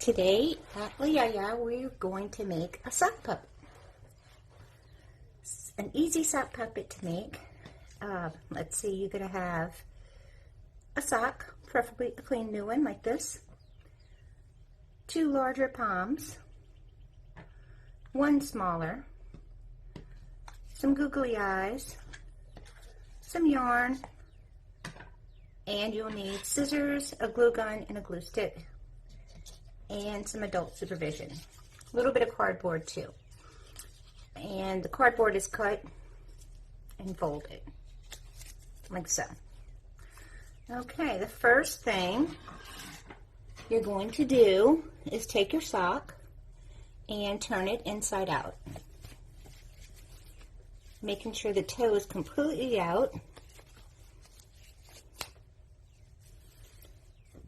Today at Liaya, we're going to make a sock puppet. It's an easy sock puppet to make. Let's see, you're going to have a sock, preferably a clean new one like this, 2 larger palms, 1 smaller, some googly eyes, some yarn, and you'll need scissors, a glue gun, and a glue stick, and some adult supervision. A little bit of cardboard too. And the cardboard is cut and folded, like so. Okay, the first thing you're going to do is take your sock and turn it inside out, making sure the toe is completely out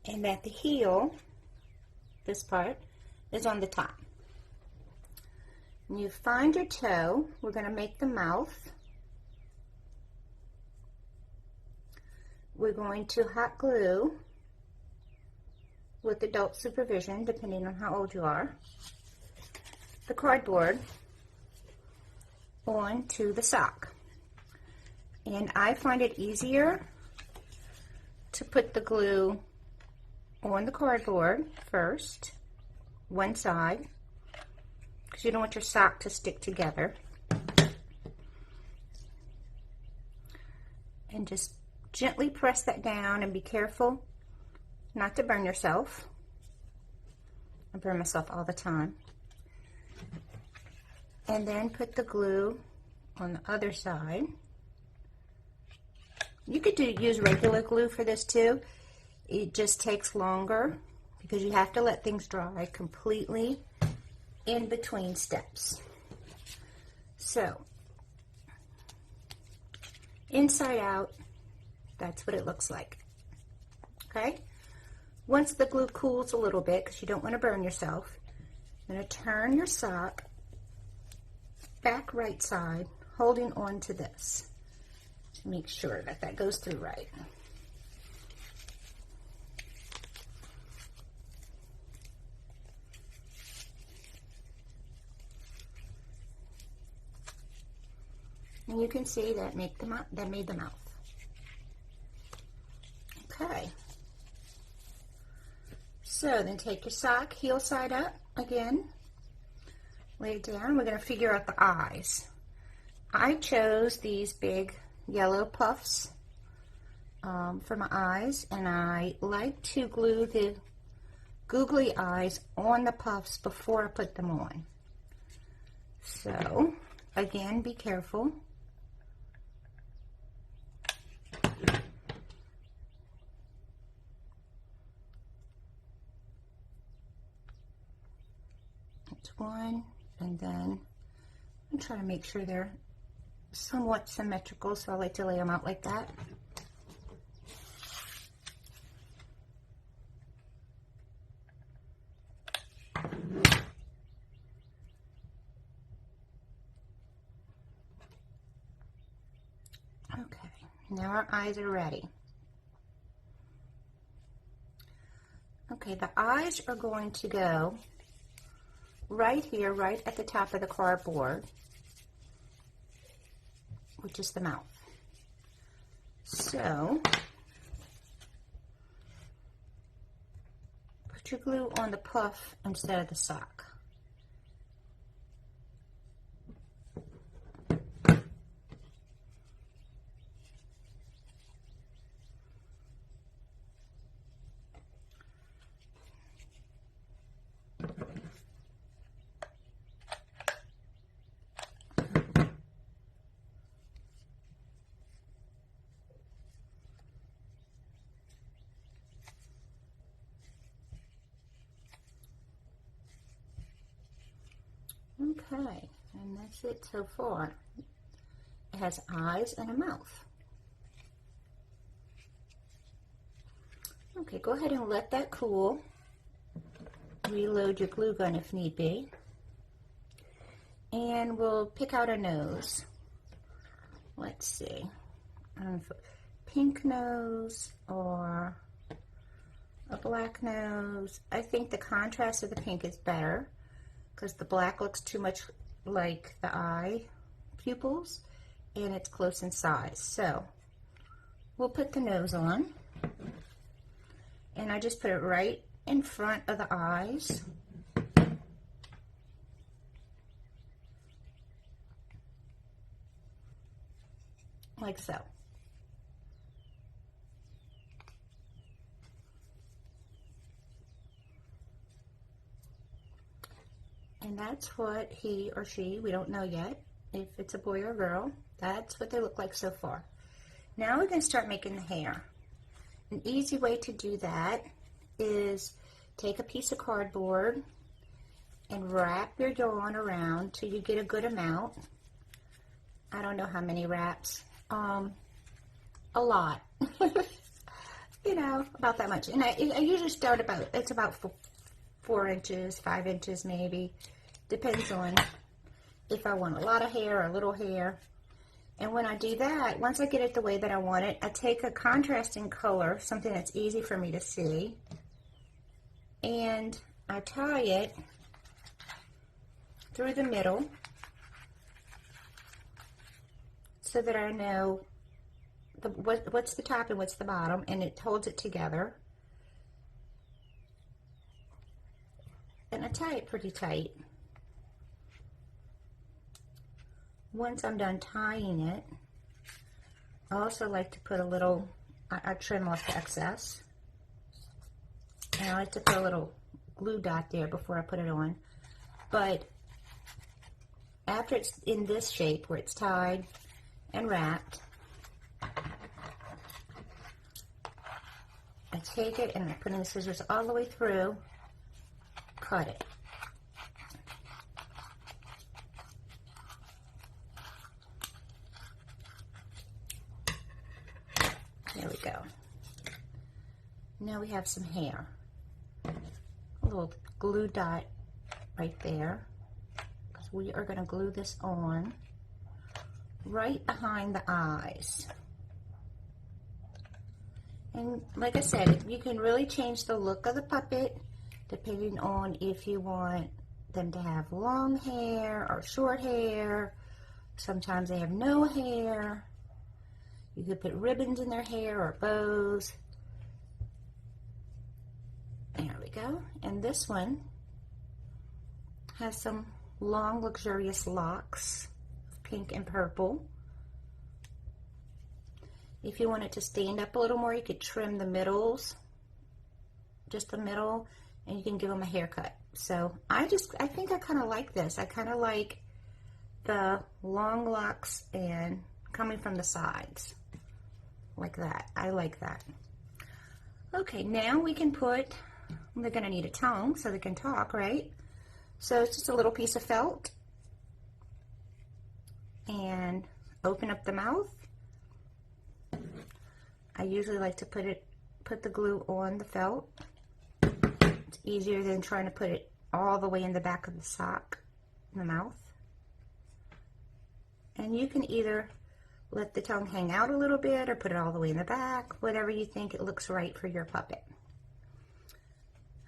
and that the heel, this part, is on the top. When you find your toe, we're going to make the mouth. We're going to hot glue with adult supervision, depending on how old you are, the cardboard onto the sock. And I find it easier to put the glue on the cardboard first, one side, because you don't want your sock to stick together. And just gently press that down and be careful not to burn yourself. I burn myself all the time. And then put the glue on the other side. You could use regular glue for this too. It just takes longer because you have to let things dry completely in between steps. So, inside out, that's what it looks like. Okay? Once the glue cools a little bit, because you don't want to burn yourself, you're going to turn your sock back right side, holding on to this to make sure that that goes through right. And you can see that made the mouth. Okay. So then take your sock, heel side up again. Lay it down. We're going to figure out the eyes. I chose these big yellow puffs for my eyes, and I like to glue the googly eyes on the puffs before I put them on. So, again, be careful. That's one, and then I'm trying to make sure they're somewhat symmetrical, so I like to lay them out like that. Okay, now our eyes are ready. Okay, the eyes are going to go right here, right at the top of the cardboard, which is the mouth. So, put your glue on the puff instead of the sock. Okay, and that's it so far. It has eyes and a mouth. Okay, go ahead and let that cool. Reload your glue gun if need be. And we'll pick out a nose. Let's see. Pink nose or a black nose. I think the contrast of the pink is better because the black looks too much like the eye pupils and it's close in size. So we'll put the nose on, and I just put it right in front of the eyes. Like so. And that's what he or she, we don't know yet if it's a boy or a girl, that's what they look like so far. Now we're going to start making the hair. An easy way to do that is take a piece of cardboard and wrap your yarn around till you get a good amount. I don't know how many wraps. A lot. You know, about that much. And I usually start about, it's about 4 inches, 5 inches maybe. Depends on if I want a lot of hair or a little hair. And when I do that, once I get it the way that I want it, I take a contrasting color, something that's easy for me to see, and I tie it through the middle so that I know what's the top and what's the bottom, and it holds it together. And I tie it pretty tight. Once I'm done tying it, I also like to put a little, I trim off the excess. And I like to put a little glue dot there before I put it on. But after it's in this shape where it's tied and wrapped, I take it and I put in the scissors all the way through, cut it. There we go. Now we have some hair. A little glue dot right there, because we are going to glue this on right behind the eyes. And like I said, you can really change the look of the puppet depending on if you want them to have long hair or short hair. Sometimes they have no hair. You could put ribbons in their hair or bows. There we go. And this one has some long, luxurious locks, pink and purple. If you want it to stand up a little more, you could trim the middles, just the middle, and you can give them a haircut. So I think I kind of like this. I kind of like the long locks and coming from the sides. Like that. I like that. Okay, now we can put, they're going to need a tongue so they can talk, right? So it's just a little piece of felt. And open up the mouth. I usually like to put the glue on the felt. It's easier than trying to put it all the way in the back of the sock, in the mouth. And you can either let the tongue hang out a little bit or put it all the way in the back, whatever you think it looks right for your puppet.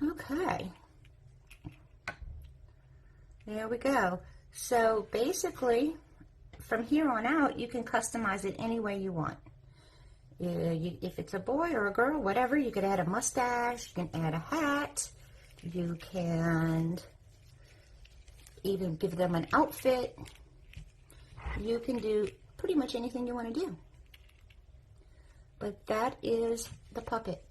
Okay. There we go. So basically, from here on out, you can customize it any way you want. If it's a boy or a girl, whatever, you could add a mustache, you can add a hat, you can even give them an outfit. You can do pretty much anything you want to do. But that is the puppet.